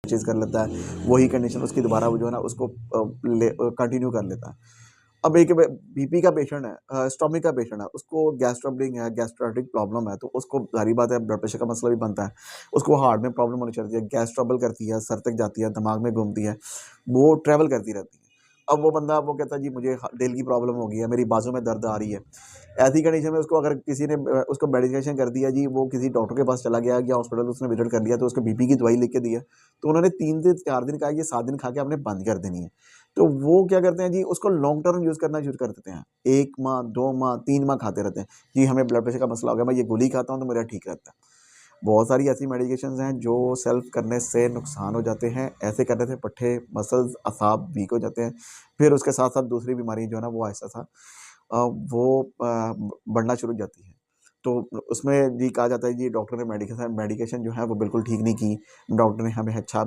चीज़ कर लेता है, वही कंडीशन उसकी दोबारा वो जो है ना उसको कंटिन्यू कर लेता है। अब एक बीपी का पेशेंट है, स्टोमक का पेशेंट है, उसको गैस ट्रबलिंग है, गैस्ट्रेटिक प्रॉब्लम है, तो उसको ज़ाहिर बात है ब्लड प्रेशर का मसला भी बनता है। उसको हार्ट में प्रॉब्लम होनी चाहिए, गैस ट्रबल करती है, सर तक जाती है, दिमाग में घूमती है, वो ट्रैवल करती रहती है। अब वो बंदा वो कहता है जी मुझे दिल की प्रॉब्लम हो गई है, मेरी बाजू में दर्द आ रही है। ऐसी कंडीशन में उसको अगर किसी ने उसको मेडिकेशन कर दिया जी, वो किसी डॉक्टर के पास चला गया या हॉस्पिटल उसने विज़िट कर लिया तो उसको बीपी की दवाई लिख के दी है, तो उन्होंने 3 से 4 दिन कहा, ये 7 दिन खा के आपने बंद कर देनी है। तो वो क्या करते हैं जी, उसको लॉन्ग टर्म यूज़ करना शुरू कर देते हैं। 1 माह, 2 माह, 3 माह खाते रहते हैं। जी, हमें ब्लड प्रेशर का मसला हो गया, मैं ये गोली खाता हूँ तो मेरा ठीक रहता है। बहुत सारी ऐसी मेडिकेशंस हैं जो सेल्फ करने से नुकसान हो जाते हैं। ऐसे करने से पट्ठे, मसल्स, असाब वीक हो जाते हैं। फिर उसके साथ-साथ दूसरी बीमारी जो है ना वो आहिस्ता-सा वो बढ़ना शुरू हो जाती है। तो उसमें जी कहा जाता है जी डॉक्टर ने मेडिकेशन मेडिकेशन जो है वो बिल्कुल ठीक नहीं की। डॉक्टर ने हमें अच्छा